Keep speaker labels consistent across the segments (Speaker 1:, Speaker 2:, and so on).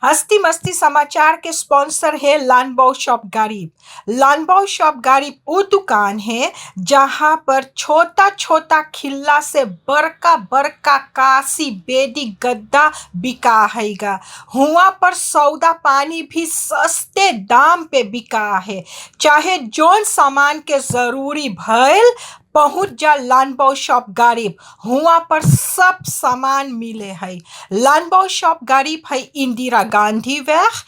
Speaker 1: हस्ती मस्ती समाचार के स्पॉन्सर है लानबाओ शॉप गरीब। लानबाओ शॉप गरीब वो दुकान है जहाँ पर छोटा छोटा खिल्ला से बड़का बड़का काशी बेदी गद्दा बिका हैगा। हुआ पर सौदा पानी भी सस्ते दाम पे बिका है। चाहे जोन सामान के जरूरी भइल पहुँच जा लानबाओ शॉप गरीब। हुआ पर सब सामान मिले है। लानबाओ शॉप गरीब है इंदिरा गांधी वेग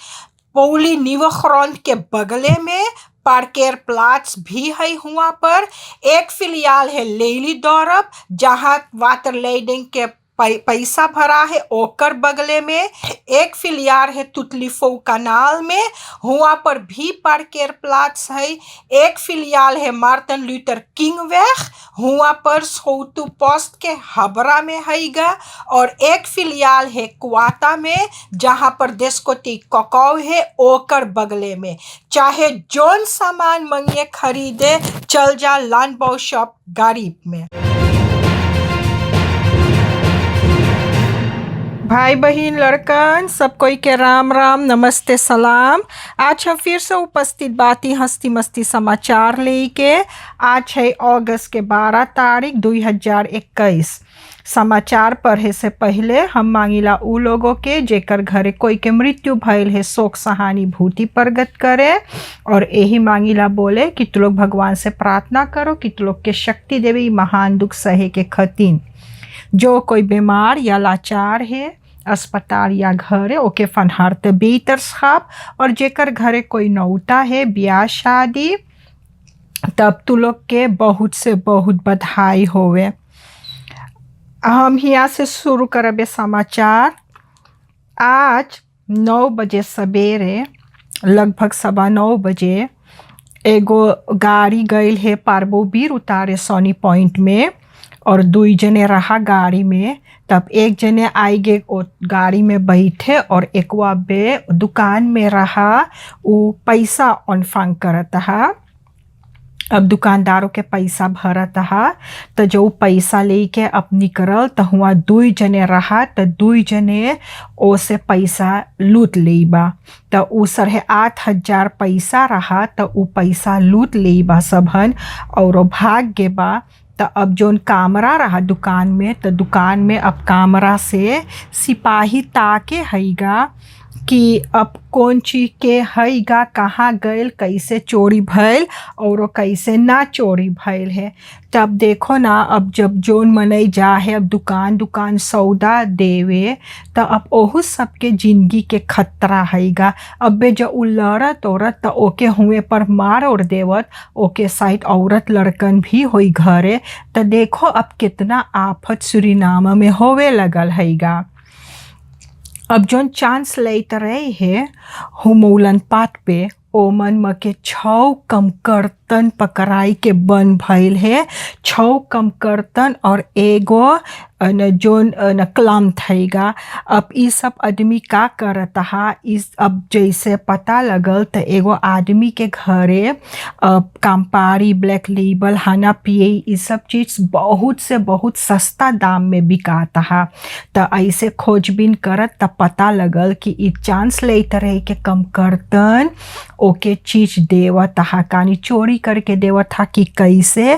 Speaker 1: पौली न्यूक्रॉन के बगले में। पार्केर प्लाट्स भी है। हुआ पर एक फिलियाल है लेली दौरब जहाँ वाटर लेडिंग के पैसा भरा है ओकर बगले में। एक फिलियाल है तुतलीफो कनाल में। हुआ पर भी पार्केर प्लाट्स है। एक फिलियाल है मार्टिन लूथर किंग वेग। हुआ पर सोतु पोस्ट के हबरा में हैगा। और एक फिलियाल है कुआता में जहाँ पर देशकोटी ककाऊ है ओकर बगले में। चाहे जोन सामान मंगे खरीदे चल जा लानबाओ शॉप गरीब में। भाई बहन लड़कन सब कोई के राम राम नमस्ते सलाम। आज हम फिर से उपस्थित बाती हस्ती मस्ती समाचार लेके। आज है अगस्त के 12 तारीख 2021। समाचार पढ़े से पहले हम मांगिला उ लोगों के जेकर घरे कोई के मृत्यु भइल है शोक सहानुभूति प्रकट करे। और यही मांगिला बोले कि तू लोग भगवान से प्रार्थना करो कि तू लोग के शक्ति देवी महान दुख सहे के खतीन। जो कोई बीमार या लाचार है अस्पताल या घरे ओके फनहारत बेहतर साहब। और जेकर घरे कोई नौता है ब्याह शादी तब तू लोग के बहुत से बहुत बधाई होवे। हम यहाँ से शुरू करबे समाचार। आज 9 बजे सवेरे लगभग 9:15 बजे एगो गाड़ी गई है पार्बोबीर उतारे सोनी पॉइंट में। और 2 जने रहा गाड़ी में। तब एक जने आई गे गाड़ी में बैठे और एक बे दुकान में रहा वो पैसा ऑनफांग करता है। अब दुकानदारों के पैसा भरता है तो जो पैसा लेके अब निकल तो हुआ 2 जने रहा तो 2 जने ओ से पैसा लूट लेबा। तो उ सरहे 8,000 पैसा रहा तो उ पैसा लूट लेबा सबहन और भाग गे बा। तो अब जोन कामरा रहा दुकान में तो दुकान में अब कामरा से सिपाही ताके हैगा कि अब कौन चीज़ के हैगा कहाँ गए कैसे चोरी भइल और कैसे ना चोरी भइल है। तब देखो ना अब जब जोन मनई जा है अब दुकान सौदा देवे तो अब ओहू सबके जिंदगी के खतरा हैगा। अब बे जो उ लड़त औरत तो ओके हुए पर मार और देवत ओके साइड औरत लड़कन भी होई घरे। तो देखो अब कितना आफत सुरीनाम में होवे लगल हैगा। अब जोन चांस लेते रहे है हुमौलन पात पे ओमन म के 6 कमकर्तन पकड़ाई के बन भइल है। 6 कमकर्तन और एगो जोन क्लम थैगा। अब ई सब आदमी का करता है इस अब जैसे पता लगल तो एगो आदमी के घरे काम्पारी ब्लैक लेबल हाना पिए ये सब चीज़ बहुत से बहुत सस्ता दाम में बिकाता है। तो ऐसे खोजबीन करत तब पता लगल कि ई चांस लेते रहे के कमकर्तन ओके चीज़ देवत हा कानी चोरी करके देवत हा कि कैसे।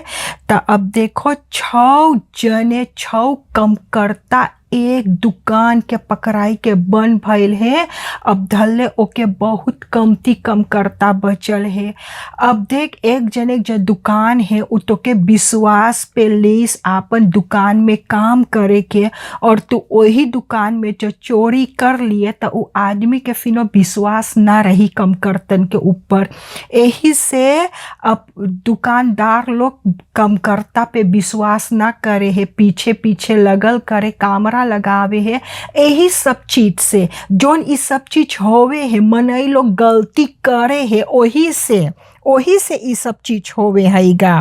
Speaker 1: तो अब देखो 6 जने 6 कमकर्ता एक दुकान के पकड़ाई के बन भइल है। अब धल्ले ओके बहुत कमती कमकर्ता बचल है। अब देख एक जने जो दुकान है उ तो के विश्वास पे लेस आपन दुकान में काम करे के और तू वही दुकान में जो चोरी कर लिए तो उ आदमी के फिनो विश्वास ना रही कमकर्तन के ऊपर। यही से अब दुकानदार लोग कमकर्ता पे विश्वास ना करे है पीछे पीछे लगल करे कामरा लगावे है। यही सब चीज से जोन ई सब चीज होवे है मनई लोग गलती करे है वही से ई सब चीज होवे हैगा।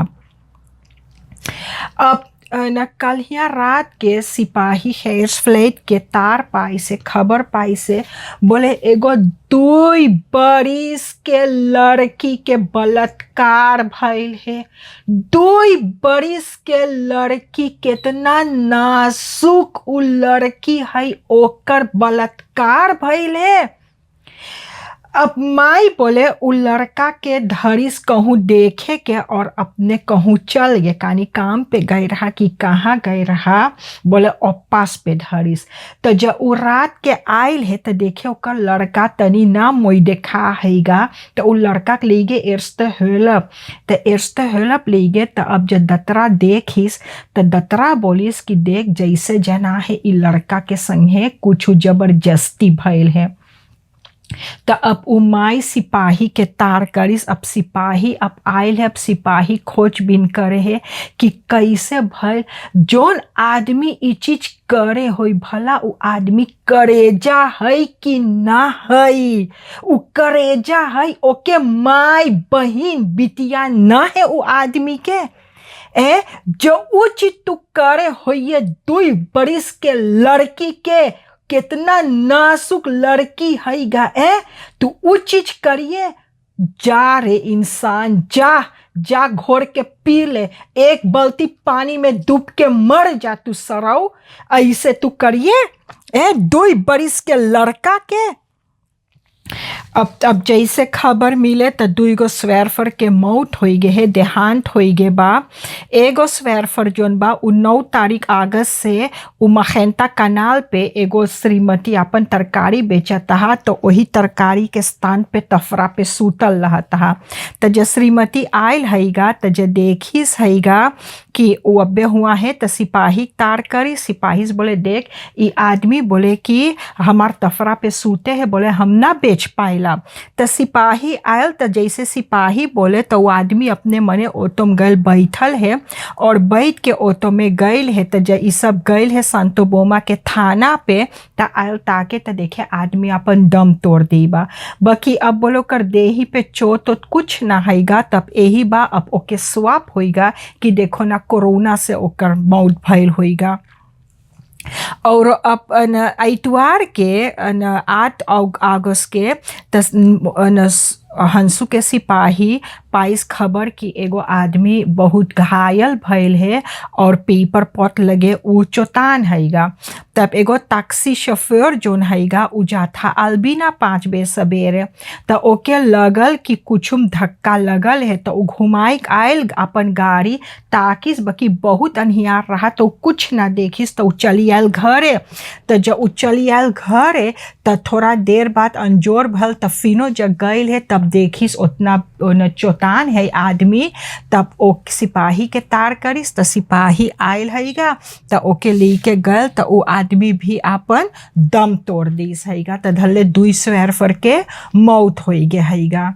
Speaker 1: अब न कलिया रात के सिपाही हेर्स फ्लैट के तार पाई से खबर पाई से बोले एगो 2 बरिस के लड़की के बलात्कार भइल है। 2 बरिस के लड़की कितना नाजुक उ लड़की है ओकर बलात्कार भइल है। अब माई बोले उ लड़का के धरिस कहूँ देखे के और अपने कहूँ चल गए कानी काम पे गए रहा कि कहाँ गए रहा बोले अपास पे धरिस। तो जब उ रात के आयल है तो देखे ओकर लड़का तनी ना मोई देखा हैगा तो उ लड़का के ले गए एर्स्ट हेल्प ले गए। तो अब जब दतरा देखिस तो दतरा बोलिस कि देख जैसे जना है इ लड़का के संगे कुछ जबरदस्ती भइल है। तो अब उमाई सिपाही के तार करिस। अब सिपाही अब आयल है, अब सिपाही खोजबीन करे है कि कैसे भल जोन आदमी ई चीज करे होई भला उ आदमी करेजा है कि ना है। उ करेजा है ओके माई बहिन बिटिया ना है उ आदमी के जो उ चीज तू करे होइए 2 बरिस के लड़की के कितना नाजुक लड़की है गा तू उ चीज करिए। जा रे इंसान जा घोर के पी ले, एक बाल्टी पानी में डूब के मर जा तू सराऊ। ऐसे तू करिए 2 बरिस के लड़का के। अब जैसे खबर मिले तो 2 स्वेरफर के मौत हो गए है, देहांत हो गए बा। एगो स्वेरफर जोन बा 9 तारीख अगस्त से उ मखेंता कनाल पे एगो श्रीमती अपन तरकारी बेचता हा तो वही तरकारी के स्थान पे तफरा पे सूतल रहता हा। तो जब श्रीमती आयल हैगा तो जब देखिस हैगा कि वो अब्बे हुआ है तो सिपाही तार करी। सिपाही से बोले देख ये आदमी बोले कि हमार तफरा पे सूते है, बोले हम ना बेच पाएला। तो सिपाही आयल तो जैसे सिपाही बोले तो वो आदमी अपने मने ऑटो में गल बैठल है और बैठ के ऑटो में गइल है। तो जब ये सब गइल है सांतोबोमा के थाना पे तो आयल ताके तो देखे आदमी अपन दम तोड़ दी बा। बाकी अब बोलो कर देही पे चोट तो कुछ ना हैगा। तब यही बा अब ओके स्वाप होइगा कि देखो ना कोरोना से ओकर मौत भइल होइगा। और अब इतवार के 8 अगस्त के हंसू के सिपाही पाइस खबर कि एगो आदमी बहुत घायल भइल है और पेपर पॉट लगे उ चोतान हैगा। तब एगो टैक्सी शोफर जोन हैगा उ जाथा अलबीना 5 बजे सवेरे तो ओके लगल कि कुछुम धक्का लगल है तो उ घुमाई आयल अपन गाड़ी ताकिस बाकी बहुत अनहियार रहा तो कुछ ना देखिस तो उ चली आयल घरे। तो जब उ चली आयल घरे तो थोड़ा देर बाद अंजोर भल तब फिनो जग गइल है तब देखिस उतना चोतान है आदमी। तब ओ सिपाही के तार करिस तो सिपाही आयल हैगा तो ओके लेके गल तो वो आदमी भी अपन दम तोड़ दिस हैगा। तो धले 2 स्वेरफर के मौत हो गए हैगा।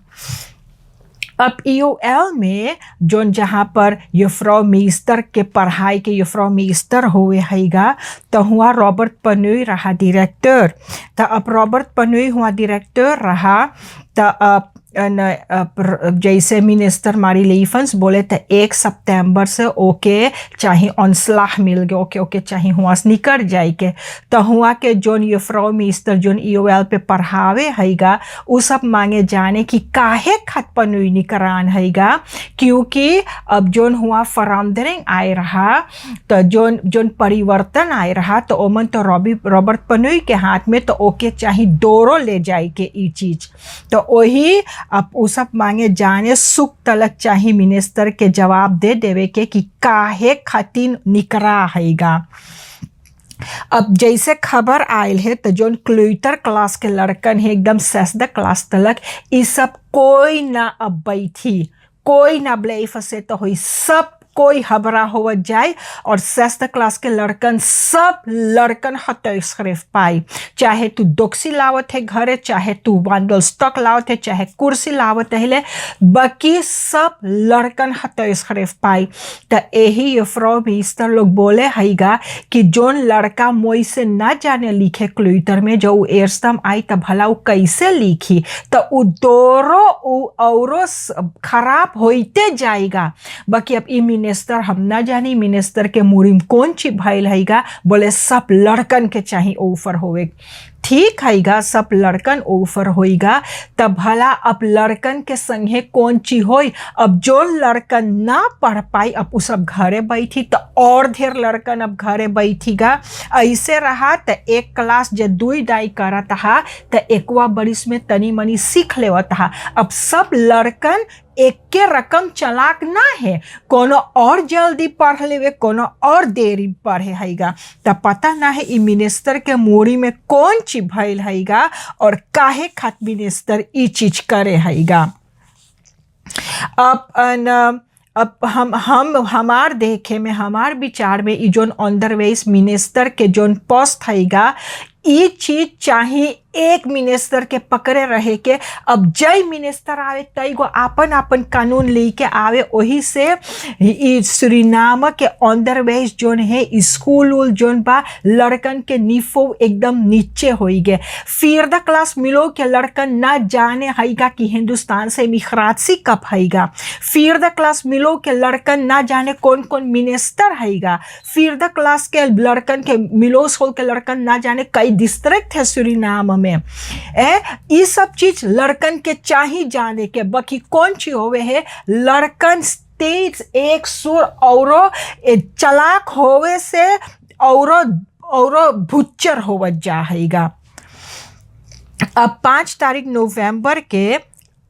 Speaker 1: अब ईओएल में जोन जहाँ पर युफ्रौ मीस्टर के पढ़ाई के युफ्रौ मीस्टर हुए हैगा तो हुआ रॉबर्ट पनोई रहा डायरेक्टर। तो अब रॉबर्ट पनोई हुआ डायरेक्टर रहा तो अब जैसे मिनिस्टर मारी लीफन्स बोले तो 1 सितंबर से ओके चाहे ऑनस्लाह मिल गए ओके चाहे हुआ निकर जाए के। तो हुआ के जोन युफ्रौ मिस्टर जोन ईओएल पे पढ़ावे हैगा वो सब मांगे जाने कि काहे खत पनुई निकरान हैगा क्योंकि अब जोन हुआ फरामदरिंग आए रहा तो जोन परिवर्तन आए रहा तो ओमन तो रॉबर्ट पनुई के हाथ में तो ओके चाहे दोरो ले जाए के ई चीज। तो वही अब वो सब मांगे जाने सुख तलक चाहे मिनिस्टर के जवाब दे देवे के कि काहे खातिर निकरा हैगा। अब जैसे खबर आयल है तो जोन क्लूटर क्लास के लड़कन है एकदम 6th क्लास तलक ये सब कोई ना अब बैठी कोई ना ब्ले फसे तो हुई सब कोई हबरा हो जाए और 6th क्लास के लड़कन सब लड़कन हतस्खरीफ पाई। चाहे तू दोक्सी लावत है घरे चाहे तू वांडल स्टॉक लावत है चाहे कुर्सी लावत है बाकी सब लड़कन हतस्खरीफ पाई। तो यही युफ्रौ मिस्टर लोग बोले हैगा कि जोन लड़का मोई से ना जाने लिखे क्लूटर में जो एरस्तम आई तो भला वो कैसे लिखी तो वो दोरो औरो खराब होते जाएगा। बाकी अब मिनिस्टर हम ना जानी मिनिस्टर के मुरीम कौन ची भइल हैगा बोले सब लड़कन के चाहिए ऑफर होवे। ठीक हैगा सब लड़कन ओफर होइगा तब भला अब लड़कन के संगे कौन ची होई। अब जो लड़कन ना पढ़ पाई अब उ सब घरे बैठी तो और ढेर लड़कन अब घरे बैठीगा। ऐसे रहा तो एक क्लास जे दुई दाई करत हा तो एकवा बरिस में तनी मनी सीख लेवत हा। अब सब लड़कन एक के रकम चलाक ना है, कोनो और जल्दी पढ़ लेवे कोनो और देरी पढ़े हैगा। तब पता ना है ई मिनिस्टर के मोरी में कौन चीज भइल हैगा और काहे खात मिनिस्टर ई चीज करे हैगा। अब हमार देखे में हमार विचार में ई जोन अंडरवेज मिनिस्टर के जोन पोस्ट हैगा ई चीज चाहिए एक मिनिस्टर के पकड़े रहे के। अब जय मिनिस्टर आवे तई गो आपन आपन कानून लेके आवे। वही से ई सुरीनाम के अंडरवेज जोन है स्कूल उल जोन बा लड़कन के निफो एकदम नीचे होई गए। फिर द क्लास मिलो के लड़कन ना जाने हैगा कि हिंदुस्तान से मिखरासी कब हैगा। फिर द क्लास मिलो के लड़कन ना जाने कौन कौन मिनिस्टर हैगा। फिर द क्लास के लड़कन के मिलो स्कूल के लड़कन ना जाने कई डिस्ट्रिक्ट है सुरीनाम में। ये सब चीज लड़कन के चाहिए जाने के। बाकी कौन चीज होवे है लड़कन तेज एक सुर और चलाक होवे से और भुच्चर होवत जा हैगा। अब 5 तारीख नवंबर के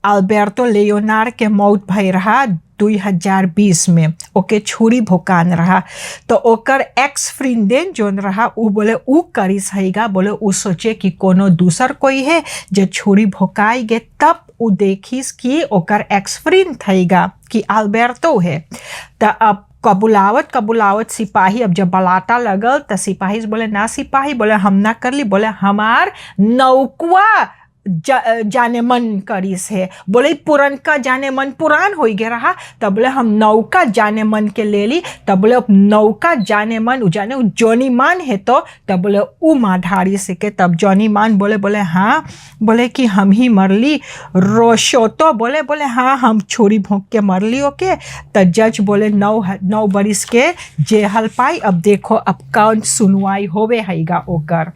Speaker 1: अल्बर्टो लियोनार्ड के मौत भई रहा 2020 में। ओके छुरी भोकान रहा तो ओकर एक्स फ्रेंडेन जोन रहा उ बोले उ करिस हैगा। बोले उ सोचे कि कोनो दूसर कोई है जो छुरी भोकाई गे तब उ देखिस कि ओकर एक्स फ्रेंड हैगा कि अल्बर्टो है। तो अब कबुलावत सिपाही अब जब बलाता लगल तो सिपाही बोले ना सिपाही बोले हम ना कर ली। बोले हमार नौकुआ जाने मन करिस है। बोले पुरनका जाने मन पुरान हो गया रहा तब बोले हम नौका जाने मन के ले ली। तब बोले नौका जाने मन उ जाने जॉनी मान है तो तब बोले उ माधारी से के। तब जॉनी मान बोले हाँ बोले कि हम ही मरली। रोशो तो बोले हाँ हम छुरी भोंक के मरली। ओके तो जज बोले 9 बरिस के जेहल पाई। अब देखो अब कौन सुनवाई होवे हैगा ओकर।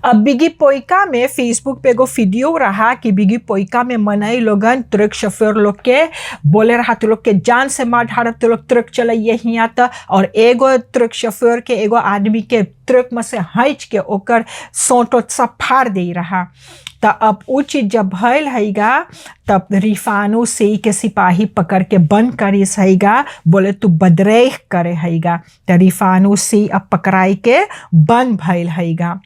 Speaker 1: अब बिगी पोइका में फेसबुक पे एगो वीडियो रहा कि बिगी पोइका में मनई लोगन ट्रक शोफर लोग के बोले रहा तो लोग के जान से मार ढारब तो लोग ट्रक चलाइए हियाँ तक। और एगो ट्रक शोफर के एगो आदमी के ट्रक में से हँच के ओकर सोंटो सब फाड़ दे रहा। तो अब वो चीज जब भइल हैगा तब रिफानो से के सिपाही पकड़ के बंद करिस हैगा। बोले तू बदरेह करे हैगा। तो रिफानो से अब पकड़ाई के बंद भइल हैगा।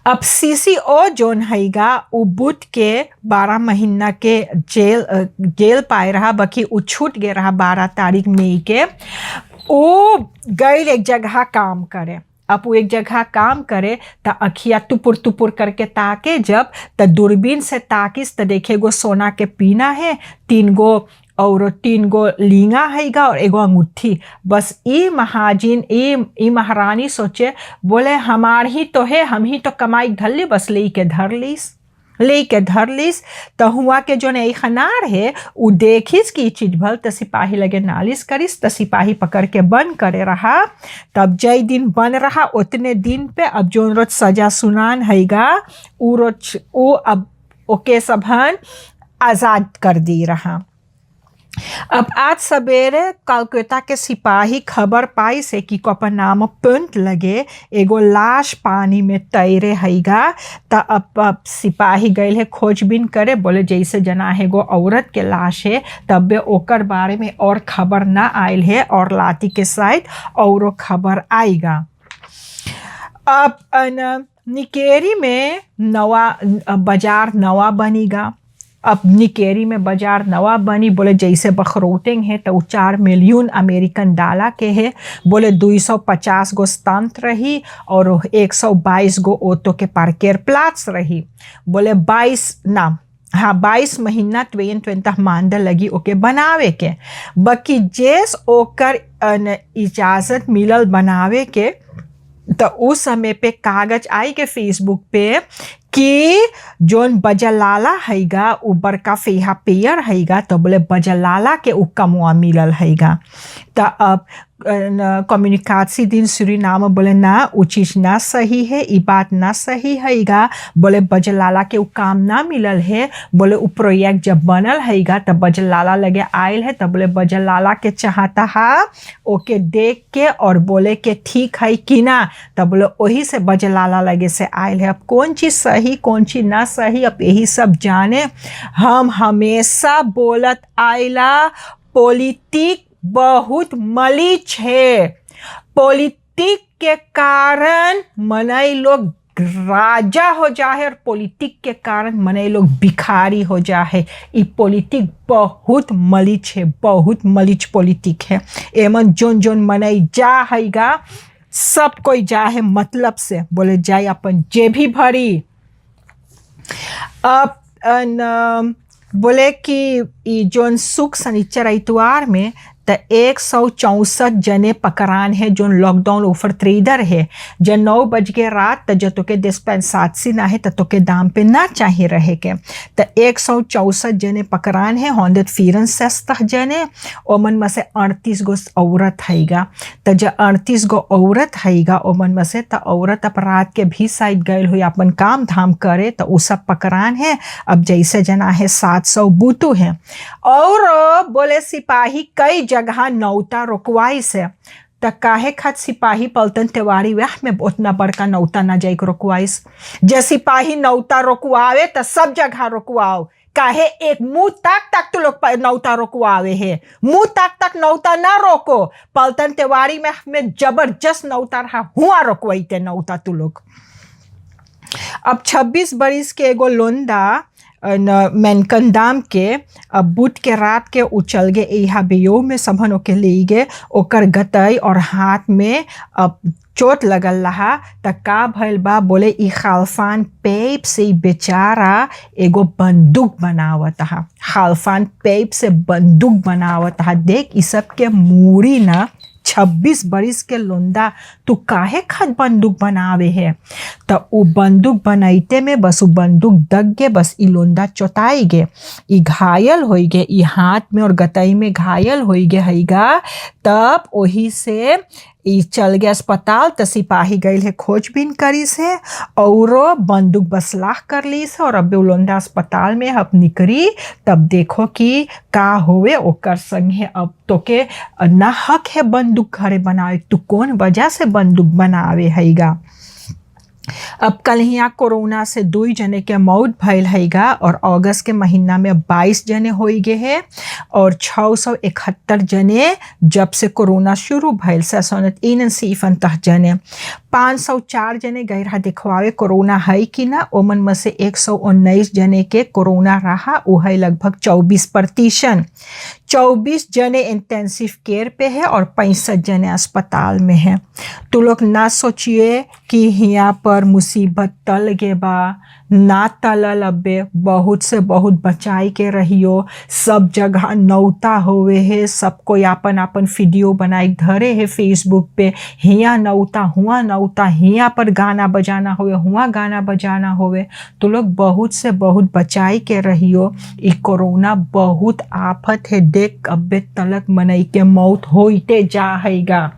Speaker 1: अब सीसीओ जोन हैगा उ बुध के 12 महीना के जेल पाए रहा। बाकी उ छूट गए रहा 12 तारीख मई के। वो गई एक जगह काम करे। अब वो एक जगह काम करे तो अखिया टुपुर टुपुर करके ताके जब तो दूरबीन से ताकिस तो देखे गो सोना के पीना है 3 गो लींगा हैगा और एगो अंगूठी। बस ई महाजिन ई महारानी सोचे बोले हमार ही तो है हम ही तो कमाई धर ली। बस लेके धर लीस तो हुआ के जो नई खनार है उ देखिस कि चीज भल तो सिपाही लगे नालिश करिस तो सिपाही पकड़ के बंद करे रहा। तब जय दिन बन रहा उतने दिन पे अब जो रोज सजा सुनान हैगा उ अब ओके सबहन आज़ाद कर दी रहा। अब आज सवेरे कोलकाता के सिपाही खबर पाई से कि कोपनाम पुंट लगे एगो लाश पानी में तैरे हैगा। तो अब सिपाही गए है खोजबीन करे। बोले जैसे जना है एगो औरत के लाश है तब ओकर बारे में और खबर ना आयल है और लाती के साथ और खबर आएगा। अब निकेरी में बाजार नवा बनेगा। अब निकेरी में बाजार नवा बनी। बोले जैसे बखरोटिंग है तो 4 मिलियन अमेरिकन डॉलर के है। बोले 250 गो स्टंट रही और 122 गो ऑटो के पार्केर प्लाट्स रही। बोले 22 महीना 22 मानदा लगी ओके बनावे के। बाकी जेस ओकर इजाज़त मिलल बनावे के तो उस समय पे कागज आई के फेसबुक पे कि जोन बजलाला हैगा उ बड़का फेहा पेयर हैगा तो बोले बजलाला के उ कमुआ मिलल हैगा। तो अब कम्युनिकासी दिन सुरीनाम बोले ना उ चीज़ ना सही है, ई बात ना सही हैगा। बोले बजलाला के उ काम ना मिलल है। बोले उ प्रोजेक्ट जब बनल हैगा तब बजलाला लगे आयल है, तब बोले बजलाला के चाहता है ओके देख के और बोले के ठीक है कि ना, तब बोले वही से बजलाला लगे से आयल है। अब कौन चीज़ सही कौन चीज़ ना सही अब यही सब जाने। हम हमेशा बोलत आयला पॉलिटिक बहुत मलीच है। पॉलिटिक के कारण मनई लोग राजा हो जाए और पॉलिटिक के कारण मनई लोग भिखारी हो जाए। ये पॉलिटिक बहुत मलीच है, बहुत मलीच पॉलिटिक है। एमन जोन जोन मनई जा हैगा सब कोई जा है मतलब से, बोले जाए अपन जेबी भरी। अब बोले कि ई जोन सुख शनिचर इतवार में तो 164 जने पकड़ान है जोन लॉकडाउन ऑफर ट्रेडर है। जो 9 बज के रात तो जो तोके डिस्पेंसाची ना है तो तोके दाम पे ना चाहिए रहे के। तो 164 जने पकड़ान है, 164 जने ओमन में से 38 गो औरत हैगा। तो जो 38 गो औरत हैगा ओमन में से तो औरत अब रात के भी साइड गए हुई अपन काम धाम करे तो वो सब पकड़ान है। अब जैसे जना है 700 बूतू है। और बोले सिपाही कई जगह नौता रोकवाई से तो काहे खत सिपाही पलटन तिवारी वह में उतना बड़का नौता ना जाए रोकवाइस। जे सिपाही नौता रोकवावे तो सब जगह रोकवाओ, काहे एक मुंह तक तो लोग नौता रोकवावे है। मुंह तक नौता ना रोको। पलटन तिवारी में जबरदस्त नौता रहा हुआ रोकवाईते नौता तू लोग। अब 26 बरिस के एगो लोंदा मैनकंदाम के अब बुध के रात के उचल गे यहाँ बेयो में सबन के ले गे ओकर गतई और हाथ में अब चोट लगल रहा। त का भइल बा बोले ई खालफान पेप से बेचारा एगो बंदूक बनावत हा। खालफान पेप से बंदूक बनावत हा। देख ई सब के मूरी ना 26 बरिस के लोंदा तू काहे खत बंदूक बनावे है। तो उ बंदूक बनाइते में बस उ बंदूक दग गे, बस ई लोंदा चोटाई गे, ई घायल हो गे, ई हाथ में और गतई में घायल हो गे हैगा। तब वही से ई चल गया अस्पताल। तो सिपाही गए है खोजबीन करी से और बंदूक बसलाह कर ली से और अब लोंदा अस्पताल में अब निकरी। तब देखो कि का होवे ओकर संग है। अब तो के ना हक है बंदूक घरे बनावे, तू कौन वजह से बंदूक बनावे हैगा। अब कल यहाँ कोरोना से 2 जने के मौत भइल हैगा और अगस्त के महीना में 22 जने हो गए हैं और 671 जने जब से कोरोना शुरू भइल से 671 जने। 504 जने गए रहा दिखवावे कोरोना है कि ना, ओमन में से 119 जने के कोरोना रहा, वो है लगभग 24%। 24 जने इंटेंसिव केयर पे है और 65 जने अस्पताल में है। तो लोग ना सोचिए कि यहाँ पर मुसीबत टल गे बा, ना टलल अबे। बहुत से बहुत बचाई के रहियो। सब जगह नौता होवे है, सब कोई अपन अपन वीडियो बनाई धरे है फेसबुक पे, हिया नौता हुआ नौता, हिया पर गाना बजाना होवे हुआ गाना बजाना होवे। तो लोग बहुत से बहुत बचाई के रहियो। ई कोरोना बहुत आफत है, देख अबे तलक मनई के मौत होते जा हैगा।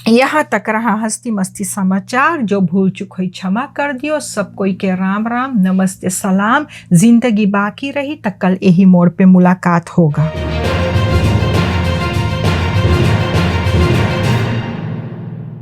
Speaker 1: यहाँ तक रहा हस्ती मस्ती समाचार। जो भूल चुक हुई क्षमा कर दियो। सब कोई के राम राम नमस्ते सलाम। जिंदगी बाकी रही तक कल यही मोड़ पे मुलाकात होगा।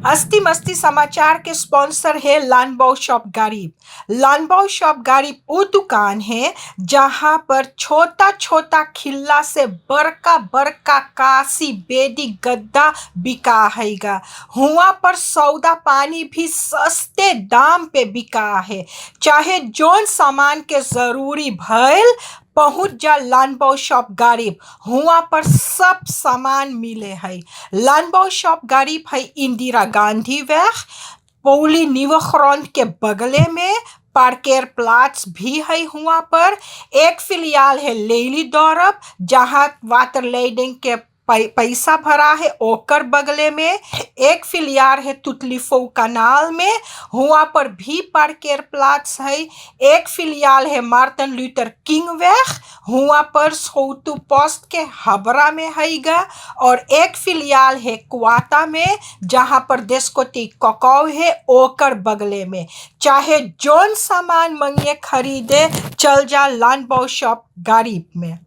Speaker 1: हस्ती मस्ती समाचार के स्पॉन्सर है लानबाओ शॉप गरीब। लानबाओ शॉप गरीब वो दुकान है जहाँ पर छोटा छोटा खिल्ला से बड़का बड़का कासी बेदी गद्दा बिका हैगा। हुआ पर सौदा पानी भी सस्ते दाम पे बिका है। चाहे जोन सामान के जरूरी भइल पहुँच जा लानबाओ शॉप गरीब। हुआ पर सब सामान मिले है। लानबाओ शॉप गरीब है इंदिरा गांधी वेग पौली न्यूख्रॉन्ट के बगले में। पार्केर प्लाट्स भी है। हुआ पर एक फिलियाल है लेली दौरब जहाँ वाटर लेडिंग के पैसा भरा है ओकर बगले में। एक फिलियार है तुतलीफो कनाल में, हुआ पर भी पार्केर प्लाट्स है। एक फिलियाल है मार्टिन लूथर किंग वेग, हुआ पर सोतु पोस्ट के हबरा में हैगा। और एक फिलियाल है क्वाता में, जहाँ पर देस्कोती ककाव है ओकर बगले में। चाहे जोन सामान मंगे खरीदे, चल जा लानबाओ शॉप गरीब में।